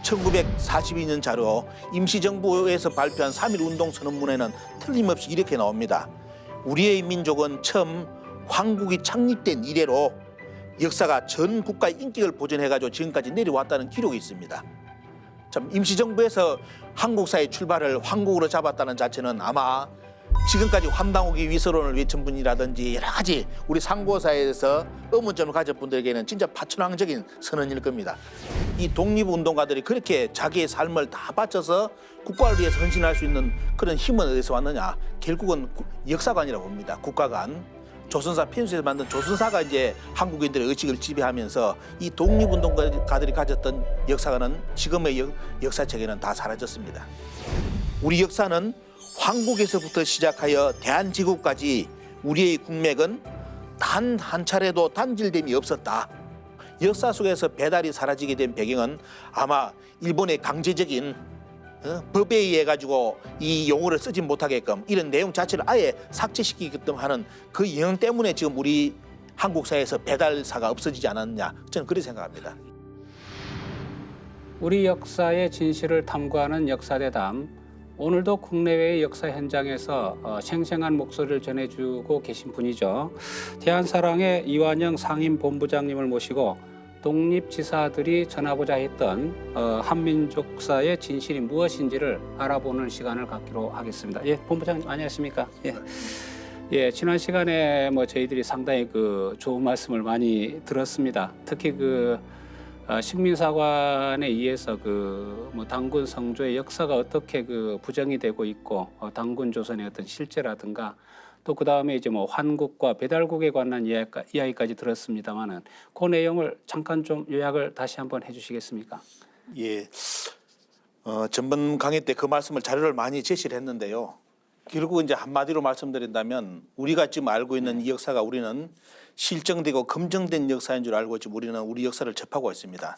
1942년 자료 임시정부에서 발표한 3.1 운동 선언문에는 틀림없이 이렇게 나옵니다. 우리의 민족은 처음 황국이 창립된 이래로 역사가 전 국가의 인격을 보존해가지고 지금까지 내려왔다는 기록이 있습니다. 참 임시정부에서 한국사의 출발을 황국으로 잡았다는 자체는 아마 지금까지 환당호기 위서론을 외친 분이라든지 여러 가지 우리 상고사에서 의문점을 가진 분들에게는 진짜 파천왕적인 선언일 겁니다. 이 독립운동가들이 그렇게 자기의 삶을 다 바쳐서 국가를 위해서 헌신할 수 있는 그런 힘은 어디서 왔느냐? 결국은 역사관이라고 봅니다. 국가관. 조선사 펜수에서 만든 조선사가 이제 한국인들의 의식을 지배하면서 이 독립운동가들이 가졌던 역사관은 지금의 역사책에는 다 사라졌습니다. 우리 역사는 황국에서부터 시작하여 대한제국까지 우리의 국맥은 단 한 차례도 단절됨이 없었다. 역사 속에서 배달이 사라지게 된 배경은 아마 일본의 강제적인 법에 의해 가지고 이 용어를 쓰지 못하게끔 이런 내용 자체를 아예 삭제시키게끔 하는 그 영향 때문에 지금 우리 한국사에서 배달사가 없어지지 않았느냐, 저는 그렇게 생각합니다. 우리 역사의 진실을 탐구하는 역사대담, 오늘도 국내외의 역사 현장에서 생생한 목소리를 전해주고 계신 분이죠. 대한사랑의 이완영 상임본부장님을 모시고 독립지사들이 전하고자 했던 한민족사의 진실이 무엇인지를 알아보는 시간을 갖기로 하겠습니다. 예, 본부장님 안녕하십니까? 예, 지난 시간에 저희들이 상당히 좋은 말씀을 많이 들었습니다. 특히 식민사관에 의해서 단군 성조의 역사가 어떻게 부정이 되고 있고 단군 조선의 어떤 실제라든가 또 그다음에 이제 환국과 배달국에 관한 이야기까지 들었습니다만은 그 내용을 잠깐 좀 요약을 다시 한번 해주시겠습니까? 예, 전번 강의 때 그 말씀을 자료를 많이 제시를 했는데요. 결국 이제 한마디로 말씀드린다면 우리가 지금 알고 있는 이 역사가 우리는 실정되고 검증된 역사인 줄 알고 지금 우리는 우리 역사를 접하고 있습니다.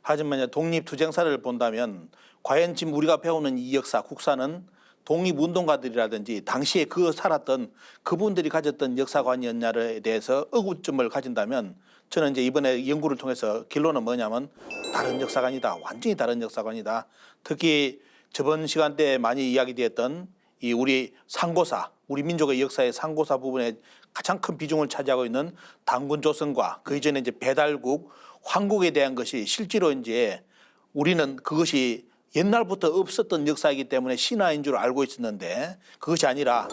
하지만 독립투쟁사를 본다면 과연 지금 우리가 배우는 이 역사, 국사는 독립운동가들이라든지 당시에 살았던 그분들이 가졌던 역사관이었냐에 대해서 의구점을 가진다면 저는 이제 이번에 연구를 통해서 결론은 뭐냐면 다른 역사관이다. 완전히 다른 역사관이다. 특히 저번 시간 때 많이 이야기되었던 이 우리 상고사, 우리 민족의 역사의 상고사 부분에 가장 큰 비중을 차지하고 있는 단군 조선과 그 이전에 이제 배달국, 황국에 대한 것이 실제로 이제 우리는 그것이 옛날부터 없었던 역사이기 때문에 신화인 줄 알고 있었는데 그것이 아니라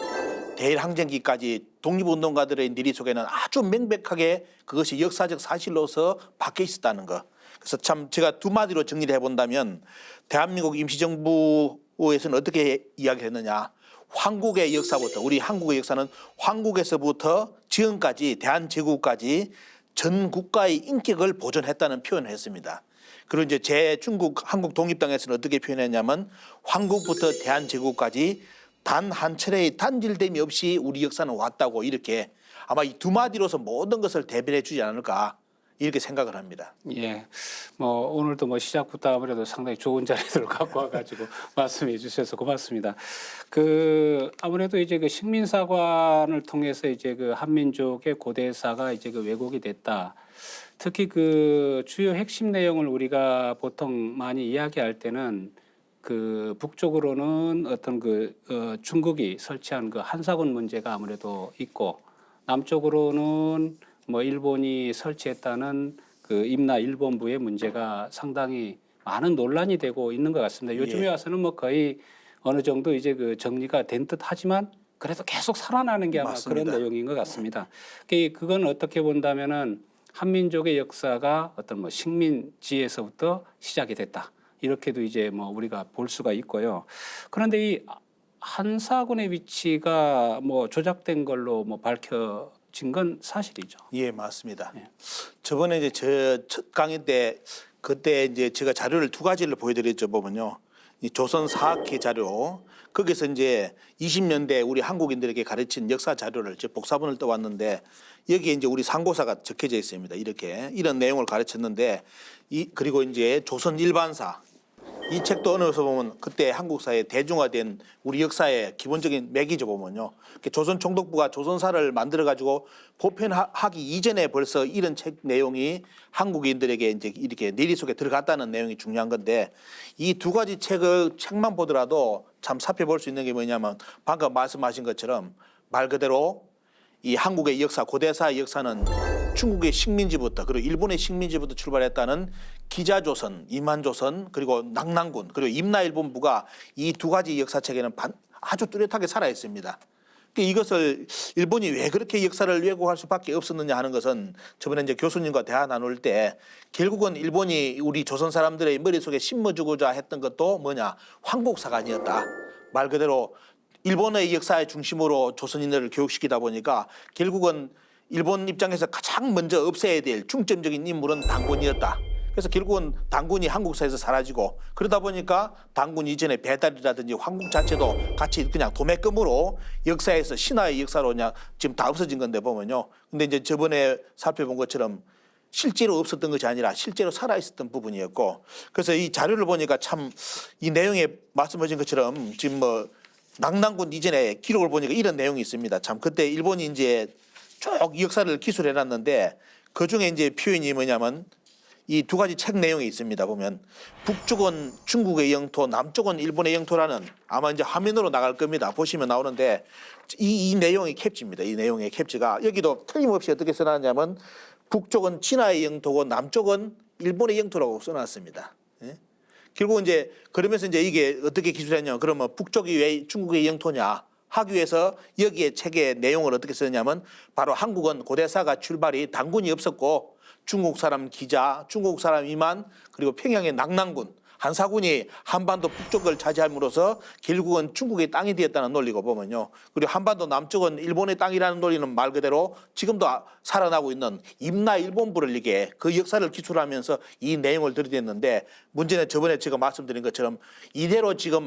대일항쟁기까지 독립운동가들의 니리 속에는 아주 명백하게 그것이 역사적 사실로서 박혀 있었다는 것. 그래서 참 제가 두 마디로 정리를 해본다면 대한민국 임시정부에서는 어떻게 이야기했느냐. 황국의 역사부터 우리 한국의 역사는 황국에서부터 지금까지 대한제국까지 전 국가의 인격을 보존했다는 표현을 했습니다. 그리고 이제 제중국 한국 독립당에서는 어떻게 표현했냐면 황국부터 대한제국까지 단 한 차례의 단절됨이 없이 우리 역사는 왔다고 이렇게 아마 이 두 마디로서 모든 것을 대변해 주지 않을까 이렇게 생각을 합니다. 예, 오늘도 시작부터 아무래도 상당히 좋은 자리들을 갖고 와가지고 말씀해 주셔서 고맙습니다. 아무래도 이제 식민사관을 통해서 이제 한민족의 고대사가 이제 왜곡이 됐다. 특히 주요 핵심 내용을 우리가 보통 많이 이야기할 때는 북쪽으로는 어떤 중국이 설치한 한사군 문제가 아무래도 있고 남쪽으로는 일본이 설치했다는 임나 일본부의 문제가 상당히 많은 논란이 되고 있는 것 같습니다. 요즘에 와서는 거의 어느 정도 이제 정리가 된 듯하지만 그래도 계속 살아나는 게 아마 맞습니다. 그런 내용인 것 같습니다. 그건 어떻게 본다면은 한민족의 역사가 어떤 식민지에서부터 시작이 됐다. 이렇게도 이제 우리가 볼 수가 있고요. 그런데 이 한사군의 위치가 조작된 걸로 밝혀진 건 사실이죠. 예, 맞습니다. 예. 저번에 이제 저 첫 강의 때 그때 이제 제가 자료를 두 가지를 보여드렸죠. 보면요. 이 조선 사학회 자료, 거기서 이제 20년대 우리 한국인들에게 가르친 역사 자료를 복사본을 떠왔는데 여기에 이제 우리 상고사가 적혀져 있습니다. 이렇게 이런 내용을 가르쳤는데 그리고 이제 조선 일반사, 이 책도 어느 에서 보면 그때 한국 사회 대중화된 우리 역사의 기본적인 맥이죠 보면요. 조선 총독부가 조선사를 만들어 가지고 보편하기 이전에 벌써 이런 책 내용이 한국인들에게 이제 이렇게 내리 속에 들어갔다는 내용이 중요한 건데 이 두 가지 책만 보더라도 참 살펴볼 수 있는 게 뭐냐면 방금 말씀하신 것처럼 말 그대로 이 한국의 역사, 고대사의 역사는 중국의 식민지부터 그리고 일본의 식민지부터 출발했다는 기자조선, 이만조선 그리고 낙랑군 그리고 임나일본부가 이 두 가지 역사책에는 아주 뚜렷하게 살아 있습니다. 이것을 일본이 왜 그렇게 역사를 왜곡할 수밖에 없었느냐 하는 것은 저번에 이제 교수님과 대화 나눌 때 결국은 일본이 우리 조선 사람들의 머릿속에 심어주고자 했던 것도 뭐냐 황국사관이었다. 말 그대로 일본의 역사의 중심으로 조선인들을 교육시키다 보니까 결국은 일본 입장에서 가장 먼저 없애야 될 중점적인 인물은 당군이었다. 그래서 결국은 당군이 한국사에서 사라지고 그러다 보니까 당군 이전의 배달이라든지 황국 자체도 같이 그냥 도매금으로 역사에서 신화의 역사로 그냥 지금 다 없어진 건데 보면요. 근데 이제 저번에 살펴본 것처럼 실제로 없었던 것이 아니라 실제로 살아있었던 부분이었고 그래서 이 자료를 보니까 참 이 내용에 말씀하신 것처럼 지금 뭐 낙랑군 이전에 기록을 보니까 이런 내용이 있습니다. 참 그때 일본이 이제 쭉 역사를 기술해놨는데 그 중에 이제 표현이 뭐냐면 이 두 가지 책 내용이 있습니다. 보면 북쪽은 중국의 영토, 남쪽은 일본의 영토라는 아마 이제 화면으로 나갈 겁니다. 보시면 나오는데 이 내용이 캡지입니다. 이 내용의 캡지가 여기도 틀림없이 어떻게 써놨냐면 북쪽은 진화의 영토고 남쪽은 일본의 영토라고 써놨습니다. 예? 결국 이제 그러면서 이제 이게 어떻게 기술했냐면 그러면 북쪽이 왜 중국의 영토냐 하기 위해서 여기에 책의 내용을 어떻게 쓰냐면 바로 한국은 고대사가 출발이 당군이 없었고 중국 사람 기자, 중국 사람 이만 그리고 평양의 낙랑군 한사군이 한반도 북쪽을 차지함으로써 결국은 중국의 땅이 되었다는 논리고 보면요. 그리고 한반도 남쪽은 일본의 땅이라는 논리는 말 그대로 지금도 살아나고 있는 임나일본부를 이게 그 역사를 기술하면서 이 내용을 들이댔는데 문제는 저번에 제가 말씀드린 것처럼 이대로 지금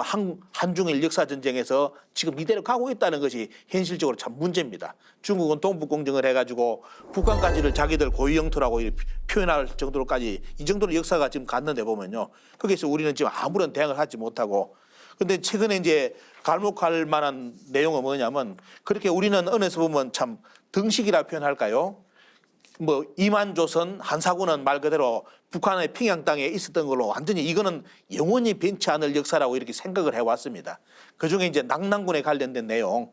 한중일 역사전쟁에서 지금 이대로 가고 있다는 것이 현실적으로 참 문제입니다. 중국은 동북공정을 해가지고 북한까지를 자기들 고유 영토라고 표현할 정도로까지 이 정도로 역사가 지금 갔는데 보면요. 거기서 우리는 지금 아무런 대응을 하지 못하고 근데 최근에 이제 갈목할 만한 내용은 뭐냐면 그렇게 우리는 언어에서 보면 참 등식이라 표현할까요? 뭐 이만조선 한사군은 말 그대로 북한의 평양 땅에 있었던 걸로 완전히 이거는 영원히 변치 않을 역사라고 이렇게 생각을 해왔습니다. 그중에 이제 낙랑군에 관련된 내용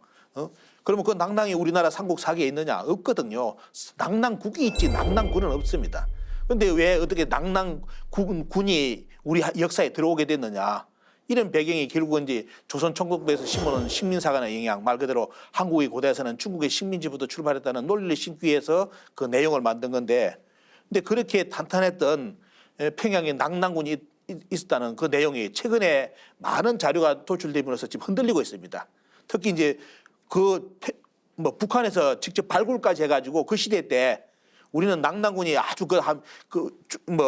그러면 그 낙랑이 우리나라 삼국 사기에 있느냐? 없거든요. 낙랑국이 있지 낙랑군은 없습니다. 그런데 왜 어떻게 낙랑군이 우리 역사에 들어오게 됐느냐? 이런 배경이 결국은 이제 조선 총독부에서 심어놓은 식민사관의 영향, 말 그대로 한국의 고대에서는 중국의 식민지부터 출발했다는 논리를 심기 위해서 그 내용을 만든 건데, 근데 그렇게 탄탄했던 평양에 낙랑군이 있었다는 그 내용이 최근에 많은 자료가 도출되면서 지금 흔들리고 있습니다. 특히 이제 북한에서 직접 발굴까지 해가지고 그 시대 때 우리는 낙랑군이 아주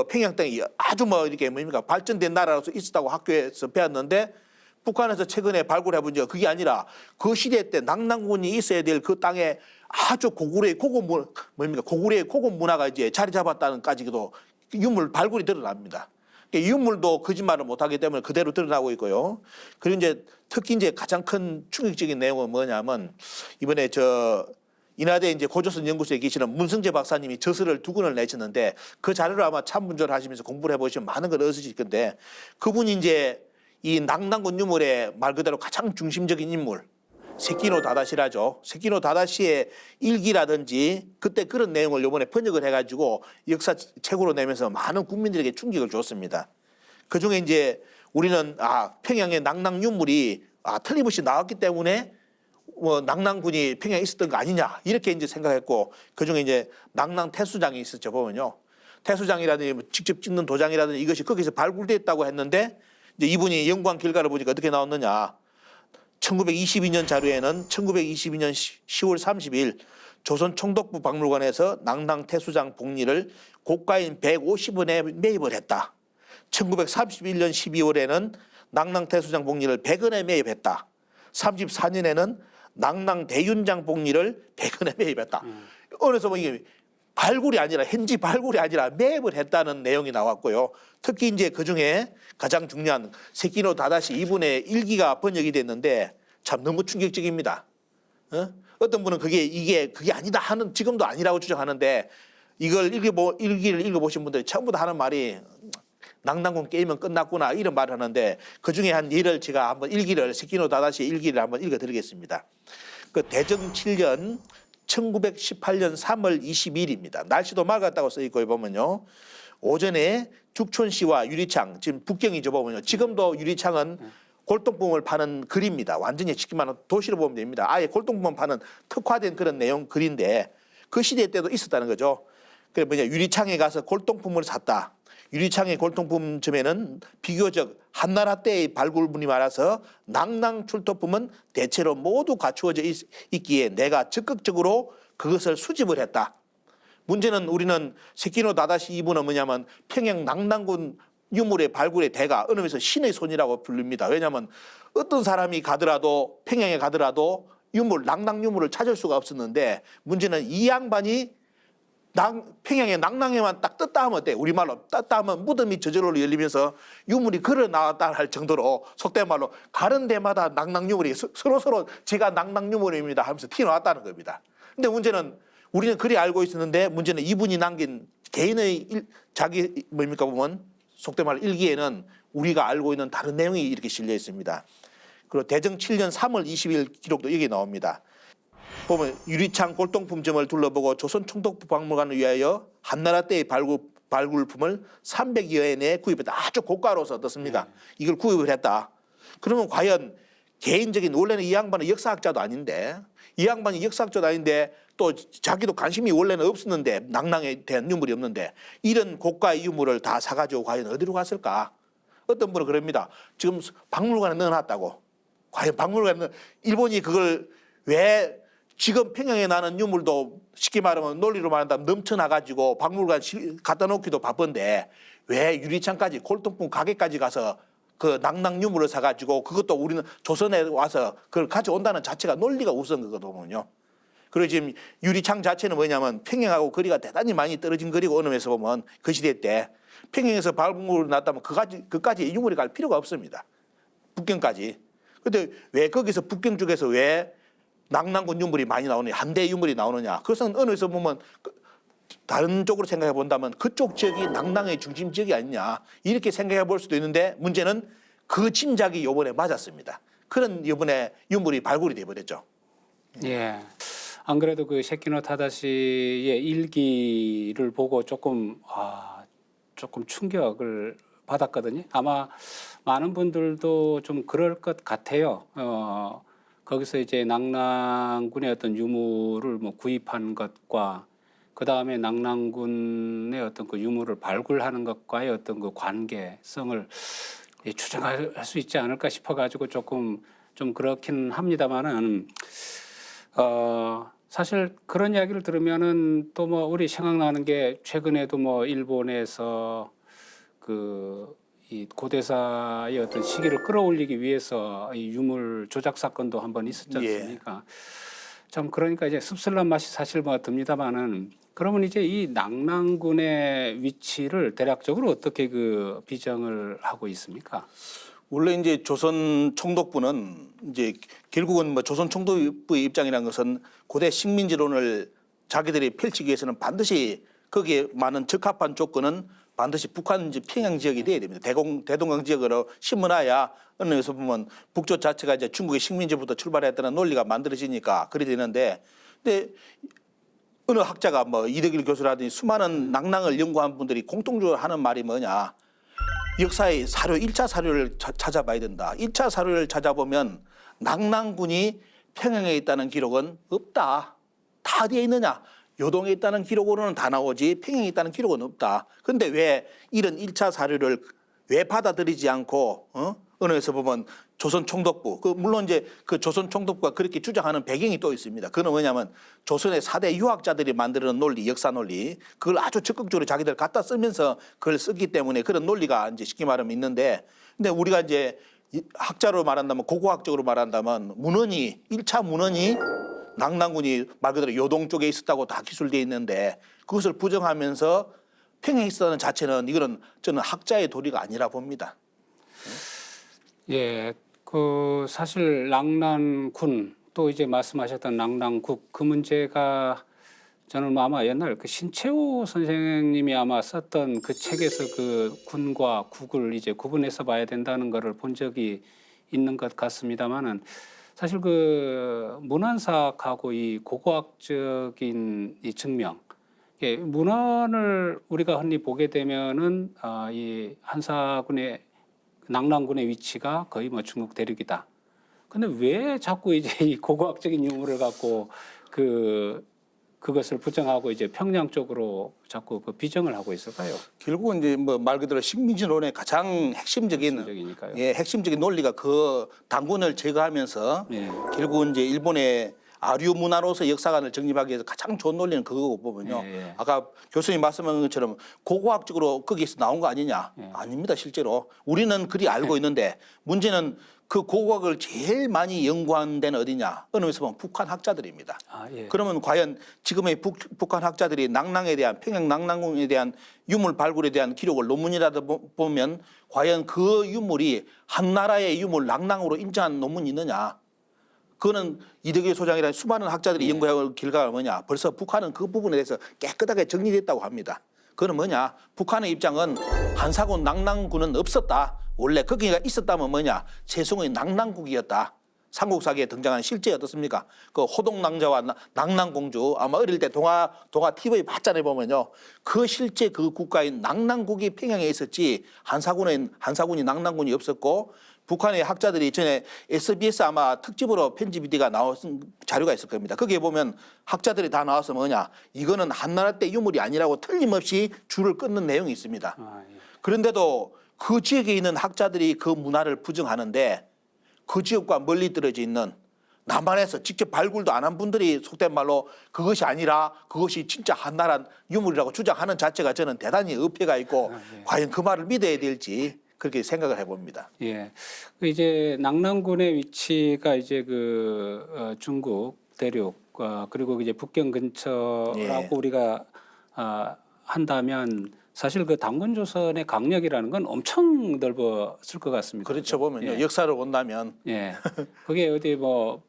평양 땅이 아주 이렇게 발전된 나라로서 있었다고 학교에서 배웠는데 북한에서 최근에 발굴해 본 적 그게 아니라 그 시대 때 낙랑군이 있어야 될 그 땅에 아주 고구려의 고급 문화가 이제 자리 잡았다는까지도 유물 발굴이 드러납니다. 유물도 거짓말을 못하기 때문에 그대로 드러나고 있고요. 그리고 이제 특히 이제 가장 큰 충격적인 내용은 뭐냐면 이번에 인하대 이제 고조선 연구소에 계시는 문승재 박사님이 저서를 2권을 내셨는데 그 자료를 아마 참분조를 하시면서 공부를 해보시면 많은 걸 얻으실 건데 그분이 이제 이 낙랑군 유물의 말 그대로 가장 중심적인 인물 세키노 다다시라죠. 세키노 다다시의 일기라든지 그때 그런 내용을 이번에 번역을 해가지고 역사책으로 내면서 많은 국민들에게 충격을 줬습니다. 그중에 이제 우리는 평양의 낙랑 유물이 틀림없이 나왔기 때문에 낙랑군이 평양에 있었던 거 아니냐 이렇게 이제 생각했고 그중에 이제 낙랑 태수장이 있었죠 보면요. 태수장이라든지 직접 찍는 도장이라든지 이것이 거기서 발굴됐다고 했는데 이제 이분이 연구한 결과를 보니까 어떻게 나왔느냐. 1922년 자료에는 1922년 10월 30일 조선 총독부 박물관에서 낙랑 태수장 복리를 고가인 150원에 매입을 했다. 1931년 12월에는 낙랑 태수장 복리를 100원에 매입했다. 34년에는 낙랑 대윤장 복리를 100원에 매입했다. 어느서 이게 발굴이 아니라 현지 발굴이 아니라 매입을 했다는 내용이 나왔고요. 특히 이제 그 중에 가장 중요한 세키노 다다시 이분의 일기가 번역이 됐는데 참 너무 충격적입니다. 어떤 분은 그게 아니다 하는 지금도 아니라고 주장하는데 이걸 일기를 읽어보신 분들이 전부 다 하는 말이 낭낭군 게임은 끝났구나 이런 말을 하는데 그 중에 한 예를 제가 한번 세키노 다다시 일기를 한번 읽어드리겠습니다. 그 대정 7년 1918년 3월 20일입니다. 날씨도 맑았다고 써 있고 보면요. 오전에 죽촌시와 유리창, 지금 북경이죠 보면요. 지금도 유리창은 골동품을 파는 글입니다. 완전히 쉽게 말하면 도시로 보면 됩니다. 아예 골동품 파는 특화된 그런 내용 글인데 그 시대 때도 있었다는 거죠. 그래 유리창에 가서 골동품을 샀다. 유리창의 골동품점에는 비교적 한나라 때의 발굴물이 많아서 낭낭 출토품은 대체로 모두 갖추어져 있기에 내가 적극적으로 그것을 수집을 했다. 문제는 우리는 세키노 다다시 이분은 뭐냐면 평양 낭낭군 유물의 발굴의 대가, 어느 면에서 신의 손이라고 불립니다. 왜냐하면 어떤 사람이 가더라도 평양에 가더라도 낭낭 유물을 찾을 수가 없었는데 문제는 이 양반이 평양의 낭낭에만 딱 떴다 하면 어때? 우리말로 떴다 하면 무덤이 저절로 열리면서 유물이 걸어 나왔다 할 정도로 속된 말로 가는 데마다 낭낭 유물이 서로 제가 낭낭 유물입니다 하면서 튀어나왔다는 겁니다. 근데 문제는 우리는 그리 알고 있었는데 문제는 이분이 남긴 개인의 자기 보면 속된 말로 일기에는 우리가 알고 있는 다른 내용이 이렇게 실려 있습니다. 그리고 대정 7년 3월 20일 기록도 여기 나옵니다. 보면 유리창 골동품점을 둘러보고 조선 총독부 박물관을 위하여 한나라 때의 발굴품을 300여 회 내에 구입했다. 아주 고가로서 어떻습니까? 이걸 구입을 했다. 그러면 과연 개인적인 원래는 이 양반은 역사학자도 아닌데 또 자기도 관심이 원래는 없었는데 낭낭에 대한 유물이 없는데 이런 고가의 유물을 다 사가지고 과연 어디로 갔을까? 어떤 분은 그럽니다. 지금 박물관에 넣어놨다고. 과연 박물관에 일본이 그걸 왜 지금 평양에 나는 유물도 쉽게 말하면 논리로 말한다면 넘쳐나가지고 박물관 갖다 놓기도 바쁜데 왜 유리창까지 골동품 가게까지 가서 그 낭낭 유물을 사가지고 그것도 우리는 조선에 와서 그걸 가져온다는 자체가 논리가 우선 그거거든요. 그리고 지금 유리창 자체는 뭐냐면 평양하고 거리가 대단히 많이 떨어진 거리고 어느 면에서 보면 그 시대 때 평양에서 발굴을 났다면 그까지 유물이 갈 필요가 없습니다. 북경까지. 그런데 왜 거기서 북경 쪽에서 왜 낭낭군 유물이 많이 나오느냐, 한대 유물이 나오느냐. 그것은 어느 에서 보면 다른 쪽으로 생각해 본다면 그쪽 지역이 낭낭의 중심 지역이 아니냐 이렇게 생각해 볼 수도 있는데 문제는 그 짐작이 이번에 맞았습니다. 그런 이번에 유물이 발굴이 돼버렸죠. 예. 안 그래도 그 세키노 타다시의 일기를 보고 조금 충격을 받았거든요. 아마 많은 분들도 좀 그럴 것 같아요. 거기서 이제 낭낭군의 어떤 유물을 뭐 구입한 것과 그 다음에 낭낭군의 어떤 그 유물을 발굴하는 것과의 어떤 그 관계성을 추정할 수 있지 않을까 싶어가지고 조금 좀 그렇긴 합니다만은 사실 그런 이야기를 들으면은 또 뭐 우리 생각나는 게 최근에도 뭐 일본에서 이 고대사의 어떤 시기를 끌어올리기 위해서 이 유물 조작 사건도 한번 있었지 않습니까? 참 그러니까 이제 씁쓸한 맛이 사실 뭐 듭니다만은 그러면 이제 이 낭낭군의 위치를 대략적으로 어떻게 그 비정을 하고 있습니까? 원래 이제 조선 총독부는 이제 결국은 뭐 조선 총독부의 입장이라는 것은 고대 식민지론을 자기들이 펼치기 위해서는 반드시 거기에 많은 적합한 조건은 반드시 북한 평양 지역이 돼야 됩니다. 대동강 지역으로 심어놔야 어느 면에서 보면 북쪽 자체가 이제 중국의 식민지부터 출발했다는 논리가 만들어지니까 그래 되는데, 근데 어느 학자가 뭐 이덕일 교수라든지 수많은 낭낭을 연구한 분들이 공통적으로 하는 말이 뭐냐? 역사의 사료, 1차 사료를 찾아봐야 된다. 1차 사료를 찾아보면 낭낭군이 평양에 있다는 기록은 없다. 다 어디에 있느냐? 요동에 있다는 기록으로는 다 나오지 평양에 있다는 기록은 없다. 그런데 왜 이런 1차 사료를 왜 받아들이지 않고 어느 에서 보면 조선 총독부, 물론 이제 그 조선 총독부가 그렇게 주장하는 배경이 또 있습니다. 그건 뭐냐면 조선의 4대 유학자들이 만드는 논리, 역사 논리, 그걸 아주 적극적으로 자기들 갖다 쓰면서 그걸 쓰기 때문에 그런 논리가 이제 쉽게 말하면 있는데, 근데 우리가 이제 학자로 말한다면, 고고학적으로 말한다면 문헌이 1차 문헌이 낭낭군이 말 그대로 요동 쪽에 있었다고 다 기술되어 있는데 그것을 부정하면서 평양에 있었다는 자체는 이거는 저는 학자의 도리가 아니라 봅니다. 예, 그 사실 랑난군 또 이제 말씀하셨던 랑난국 그 문제가 저는 뭐 아마 옛날 그 신채호 선생님이 아마 썼던 그 책에서 그 군과 국을 이제 구분해서 봐야 된다는 거를 본 적이 있는 것 같습니다만은 사실 그 문헌사학하고 이 고고학적인 이 증명, 예, 문헌을 우리가 흔히 보게 되면은 이 한사군의 낭랑군의 위치가 거의 뭐 중국 대륙이다. 근데 왜 자꾸 이제 이 고고학적인 유물을 갖고 그것을 부정하고 이제 평양 쪽으로 자꾸 그 비정을 하고 있을까요? 결국은 이제 뭐 말 그대로 식민지론의 가장 핵심적이니까요. 핵심적인 논리가 그 당군을 제거하면서 예. 결국은 이제 일본의 아류 문화로서 역사관을 정립하기 위해서 가장 좋은 논리는 그거고 보면요. 예, 예. 아까 교수님 말씀하신 것처럼 고고학적으로 거기서 나온 거 아니냐? 예. 아닙니다. 실제로 우리는 그리 알고 있는데 문제는 그 고고학을 제일 많이 연구한 데는 어디냐? 어느 면에서 보면 북한 학자들입니다. 예. 그러면 과연 지금의 북한 학자들이 낭랑에 대한 평양 낭랑궁에 대한 유물 발굴에 대한 기록을 논문이라도 보면 과연 그 유물이 한 나라의 유물 낭랑으로 인정한 논문이 있느냐? 그거는 이덕일 소장이라는 수많은 학자들이 연구한 결과가 뭐냐? 벌써 북한은 그 부분에 대해서 깨끗하게 정리됐다고 합니다. 그거는 뭐냐? 북한의 입장은 한사군 낭랑군은 없었다. 원래 거기가 있었다면 뭐냐? 세종의 낭랑국이었다. 삼국사기에 등장한 실제 어떻습니까? 그 호동낭자와 낭랑공주 아마 어릴 때 동화 TV 봤잖아요 보면요. 그 실제 그 국가인 낭랑국이 평양에 있었지 한사군이 낭랑군이 없었고 북한의 학자들이 전에 SBS 아마 특집으로 편집이 돼가 나온 자료가 있을 겁니다. 거기에 보면 학자들이 다 나와서 뭐냐? 이거는 한나라 때 유물이 아니라고 틀림없이 줄을 끊는 내용이 있습니다. 예. 그런데도 그 지역에 있는 학자들이 그 문화를 부정하는데 그 지역과 멀리 떨어져 있는 남한에서 직접 발굴도 안 한 분들이 속된 말로 그것이 아니라 그것이 진짜 한나라 유물이라고 주장하는 자체가 저는 대단히 어폐가 있고 과연 그 말을 믿어야 될지 그렇게 생각을 해봅니다. 예. 그 이제 낭랑군의 위치가 이제 중국 대륙 그리고 이제 북경 근처라고 예. 우리가 한다면 사실 그 당군 조선의 강력이라는 건 엄청 넓었을 것 같습니다. 그렇죠 보면요. 예. 역사를 본다면 예. 그게 어디 뭐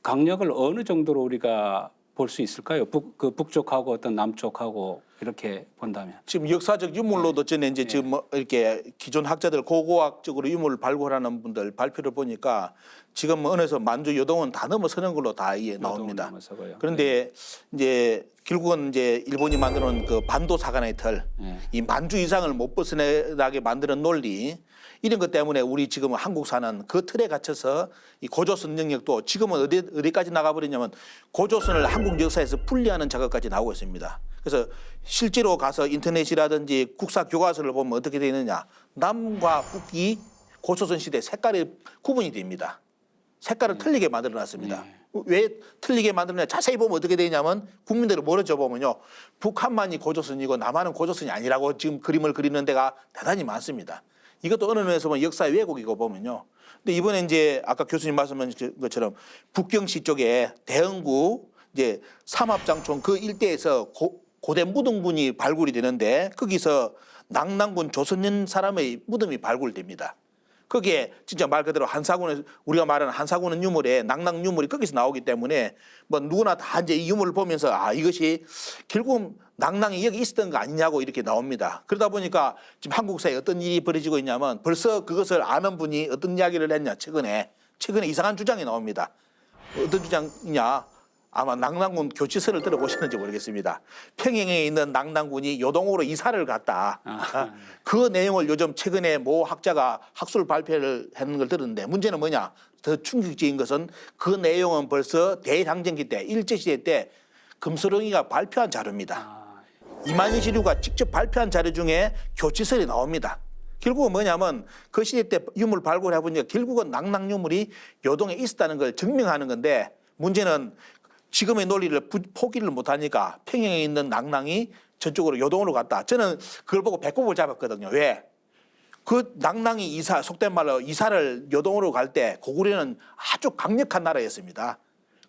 강력을 어느 정도로 우리가 볼 수 있을까요? 북쪽하고 어떤 남쪽하고 이렇게 본다면. 지금 역사적 유물로도 전에 이제 지금 뭐 이렇게 기존 학자들 고고학적으로 유물을 발굴하는 분들 발표를 보니까 지금 어느서 만주 요동은 다 넘어서는 걸로 다 나옵니다. 넘어서고요. 그런데 이제 결국은 이제 일본이 만드는 그 반도 사관의 틀, 예. 이 만주 이상을 못 벗어나게 만드는 논리 이런 것 때문에 우리 지금 한국사는 그 틀에 갇혀서 이 고조선 영역도 지금은 어디까지 나가버리냐면 고조선을 한국 역사에서 분리하는 작업까지 나오고 있습니다. 그래서 실제로 가서 인터넷이라든지 국사 교과서를 보면 어떻게 되어 있느냐. 남과 북이 고조선 시대 색깔이 구분이 됩니다. 색깔을 틀리게 만들어놨습니다. 왜 틀리게 만들었냐 자세히 보면 어떻게 되냐면 국민들을 모르죠 보면요. 북한만이 고조선이고 남한은 고조선이 아니라고 지금 그림을 그리는 데가 대단히 많습니다. 이것도 어느 면에서 보면 역사의 왜곡이고 보면요. 근데 이번에 이제 아까 교수님 말씀하신 것처럼 북경시 쪽에 대흥구 이제 삼합장촌 그 일대에서 고대 무등분이 발굴이 되는데 거기서 낭랑군 조선인 사람의 무덤이 발굴됩니다. 거기에 진짜 말 그대로 한사군에 우리가 말하는 한사군은 유물에 낭랑 유물이 거기서 나오기 때문에 뭐 누구나 다 이제 이 유물을 보면서 이것이 결국 낭랑이 여기 있었던 거 아니냐고 이렇게 나옵니다. 그러다 보니까 지금 한국사에 어떤 일이 벌어지고 있냐면 벌써 그것을 아는 분이 어떤 이야기를 했냐 최근에 이상한 주장이 나옵니다. 어떤 주장이냐? 아마 낭랑군 교치서를 들어보셨는지 모르겠습니다. 평양에 있는 낭랑군이 요동으로 이사를 갔다. 그 내용을 요즘 최근에 모 학자가 학술 발표를 했는 걸 들었는데 문제는 뭐냐? 더 충격적인 것은 그 내용은 벌써 대항쟁기 때 일제시대 때 금서롱이가 발표한 자료입니다. 이만희시류가 직접 발표한 자료 중에 교치설이 나옵니다. 결국은 뭐냐면 그 시대 때 유물 발굴해 보니까 결국은 낭랑 유물이 요동에 있었다는 걸 증명하는 건데 문제는 지금의 논리를 포기를 못하니까 평양에 있는 낭랑이 저쪽으로 요동으로 갔다. 저는 그걸 보고 배꼽을 잡았거든요. 왜? 그 낭랑이 속된 말로 이사를 요동으로 갈 때 고구려는 아주 강력한 나라였습니다.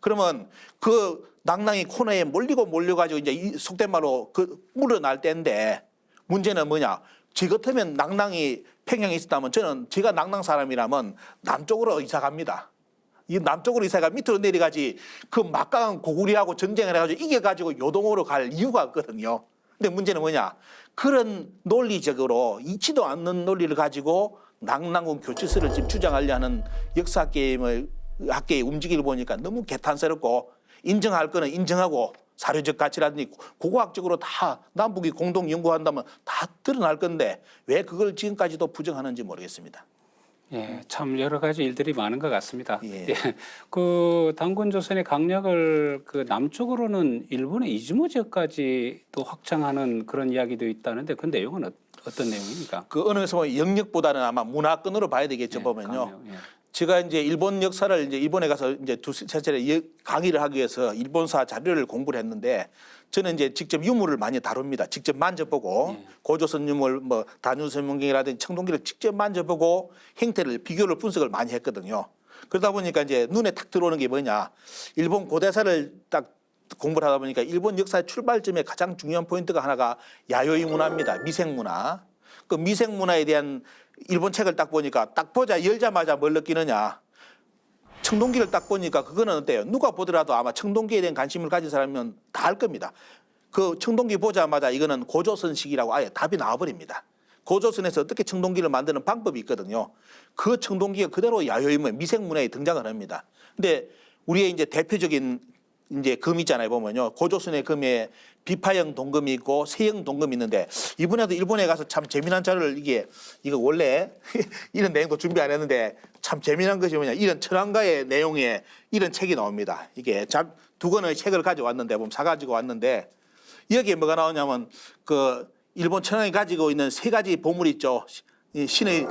그러면 그 낭낭이 코너에 몰려가지고 이제 속된 말로 그 물어날 때인데 문제는 뭐냐? 저 같으면 낭낭이 평양에 있었다면 저는 제가 낭낭 사람이라면 남쪽으로 이사 갑니다. 이 남쪽으로 이사가 밑으로 내려가지 그 막강한 고구려하고 전쟁을 해가지고 이겨가지고 요동으로 갈 이유가 없거든요. 근데 문제는 뭐냐? 그런 논리적으로 있지도 않는 논리를 가지고 낭낭군 교치설을 지금 주장하려는 역사학계의 움직임을 보니까 너무 개탄스럽고 인정할 거는 인정하고 사료적 가치라든지 고고학적으로 다 남북이 공동 연구한다면 다 드러날 건데 왜 그걸 지금까지도 부정하는지 모르겠습니다. 예, 참 여러 가지 일들이 많은 것 같습니다. 예. 예, 그 단군 조선의 강력을 그 남쪽으로는 일본의 이즈모 지역까지 또 확장하는 그런 이야기도 있다는데 그 내용은 어떤 내용입니까? 그 어느 면에서 보면 영역보다는 아마 문화권으로 봐야 되겠죠. 예, 보면요. 강력, 예. 제가 이제 일본 역사를 이제 일본에 가서 이제 두세 차례 강의를 하기 위해서 일본사 자료를 공부를 했는데 저는 이제 직접 유물을 많이 다룹니다. 직접 만져보고 고조선 유물 뭐 다뉴선문경이라든지 청동기를 직접 만져보고 행태를 비교를 분석을 많이 했거든요. 그러다 보니까 이제 눈에 탁 들어오는 게 뭐냐? 일본 고대사를 딱 공부를 하다 보니까 일본 역사의 출발점에 가장 중요한 포인트가 하나가 야요이 문화입니다. 미생 문화. 그 미생 문화에 대한 일본 책을 딱 보니까 딱 보자 열자마자 뭘 느끼느냐. 청동기를 딱 보니까 그거는 어때요? 누가 보더라도 아마 청동기에 대한 관심을 가진 사람이면 다 알 겁니다. 그 청동기 보자마자 이거는 고조선식이라고 아예 답이 나와버립니다. 고조선에서 어떻게 청동기를 만드는 방법이 있거든요. 그 청동기가 그대로 야요이 문화, 미생 문화에 등장을 합니다. 근데 우리의 이제 대표적인 이제 금 있잖아요. 보면요. 고조선의 금에 비파형 동금이 있고 세형 동금이 있는데 이번에도 일본에 가서 참 재미난 자료를 이거 원래 이런 내용도 준비 안 했는데 참 재미난 것이 뭐냐. 이런 천황가의 내용에 이런 책이 나옵니다. 이게 두 권의 책을 가져왔는데 보면 사가지고 왔는데 여기에 뭐가 나오냐면 그 일본 천황이 가지고 있는 세 가지 보물 있죠. 이 신의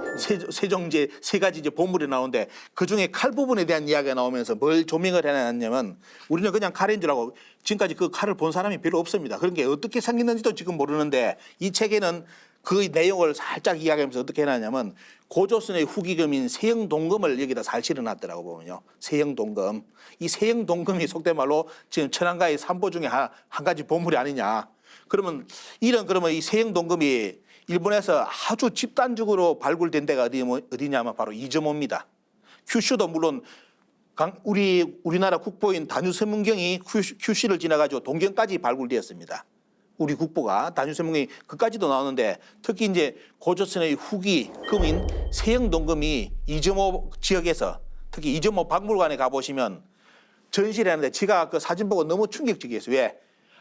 세종제 세 가지 이제 보물이 나오는데 그 중에 칼 부분에 대한 이야기가 나오면서 뭘 조명을 해놨냐면 우리는 그냥 칼인 줄 알고 지금까지 그 칼을 본 사람이 별로 없습니다. 그런 게 어떻게 생겼는지도 지금 모르는데 이 책에는 그 내용을 살짝 이야기하면서 어떻게 해놨냐면 고조선의 후기금인 세형동금을 여기다 잘 실어놨더라고 보면요. 세형동금. 이 세형동금이 속된 말로 지금 천황가의 삼보 중에 한 가지 보물이 아니냐. 그러면 이 세형동금이 일본에서 아주 집단적으로 발굴된 데가 어디냐면 바로 이즈모입니다. 큐슈도 물론 우리나라 국보인 다뉴선문경이 큐슈를 지나가지고 동경까지 발굴되었습니다. 우리 국보가 다뉴선문경이 그까지도 나오는데 특히 이제 고조선의 후기 금인 세형동금이 이즈모 지역에서 특히 이즈모 박물관에 가보시면 전시를 하는데 제가 그 사진 보고 너무 충격적이었어요. 왜?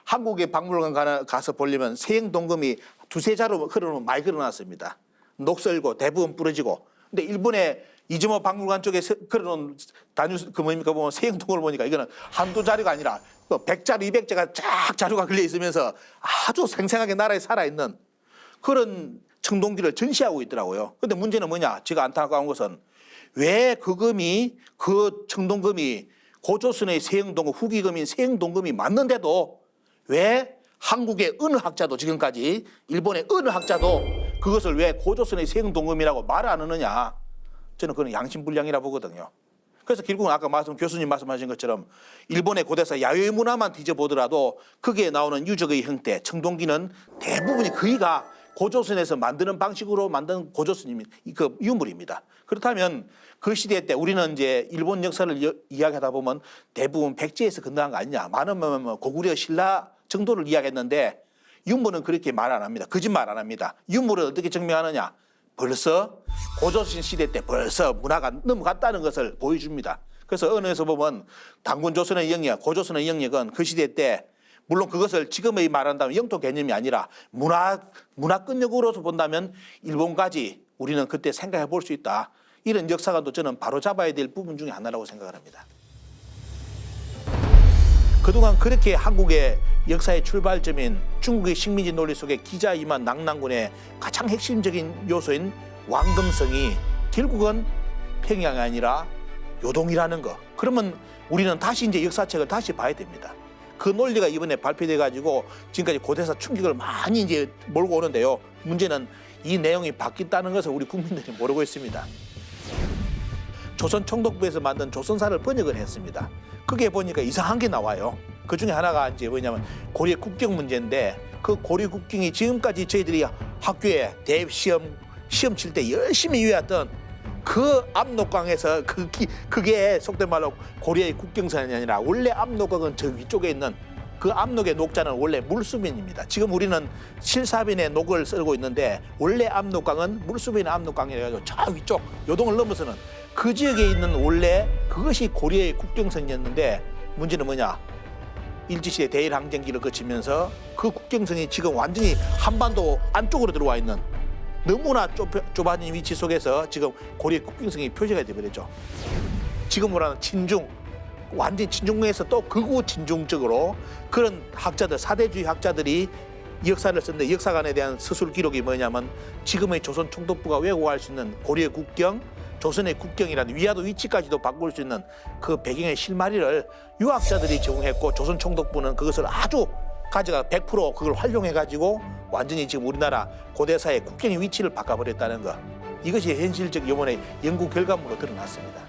한국의 박물관 가서 보려면 세형동금이 두세 자루 많이 걸어놨습니다. 녹슬고 대부분 부러지고. 근데 일본의 이즈모 박물관 쪽에 걸어놓은 보면 세형동금을 보니까 이거는 한두 자루가 아니라 100자루, 200자가 쫙 자루가 걸려 있으면서 아주 생생하게 나라에 살아있는 그런 청동기를 전시하고 있더라고요. 근데 문제는 뭐냐? 제가 안타까운 것은 왜 그 청동금이 고조선의 세형동금, 후기금인 세형동금이 맞는데도 왜 한국의 어느 학자도 지금까지 일본의 어느 학자도 그것을 왜 고조선의 세형동금이라고 말을 안 하느냐. 저는 그건 양심불량이라 보거든요. 그래서 결국은 아까 교수님 말씀하신 것처럼 일본의 고대사 야요이 문화만 뒤져보더라도 거기에 나오는 유적의 형태, 청동기는 대부분이 거의가 고조선에서 만드는 방식으로 만든 그 유물입니다. 그렇다면 그 시대 때 우리는 이제 일본 역사를 이야기하다 보면 대부분 백제에서 건너간 거 아니냐. 많으면 고구려 신라 정도를 이야기했는데 유물은 그렇게 말 안 합니다. 거짓말 안 합니다. 유물을 어떻게 증명하느냐. 벌써 고조선 시대 때 벌써 문화가 넘어갔다는 것을 보여줍니다. 그래서 어느 에서 보면 단군 조선의 영역, 고조선의 영역은 그 시대 때 물론 그것을 지금의 말한다면 영토 개념이 아니라 문화권력으로서 본다면 일본까지 우리는 그때 생각해 볼 수 있다. 이런 역사관도 저는 바로 잡아야 될 부분 중에 하나라고 생각을 합니다. 그동안 그렇게 한국의 역사의 출발점인 중국의 식민지 논리 속에 기자 이만 낭낭군의 가장 핵심적인 요소인 왕금성이 결국은 평양이 아니라 요동이라는 거. 그러면 우리는 다시 이제 역사책을 다시 봐야 됩니다. 그 논리가 이번에 발표돼 가지고 지금까지 고대사 충격을 많이 이제 몰고 오는데요. 문제는 이 내용이 바뀌었다는 것을 우리 국민들이 모르고 있습니다. 조선 총독부에서 만든 조선사를 번역을 했습니다. 그게 보니까 이상한 게 나와요. 그 중에 하나가 이제 뭐냐면 고려 국경 문제인데 그 고려 국경이 지금까지 저희들이 학교에 대입 시험 칠 때 열심히 외웠던 그 압록강에서 그게 속된 말로 고려의 국경선이 아니라 원래 압록강은 저 위쪽에 있는 그 압록의 녹자는 원래 물수변입니다. 지금 우리는 실사변의 녹을 쓰고 있는데 원래 압록강은 물수변의 압록강이라서 저 위쪽 요동을 넘어서는 그 지역에 있는 원래 그것이 고려의 국경선이었는데 문제는 뭐냐? 일제시대 대일항쟁기를 거치면서 그 국경선이 지금 완전히 한반도 안쪽으로 들어와 있는 너무나 좁아진 위치 속에서 지금 고려의 국경선이 표시가 되어버렸죠. 지금 뭐라는 친중, 완전 친중에서 또 극우 친중적으로 그런 학자들, 사대주의 학자들이 역사를 썼는데 역사관에 대한 서술 기록이 뭐냐면 지금의 조선 총독부가 왜곡할 수 있는 고려의 국경, 조선의 국경이라는 위화도 위치까지도 바꿀 수 있는 그 배경의 실마리를 유학자들이 제공했고 조선 총독부는 그것을 아주 가져가 100% 그걸 활용해가지고 완전히 지금 우리나라 고대사의 국경의 위치를 바꿔버렸다는 것. 이것이 현실적 이번에 연구 결과물로 드러났습니다.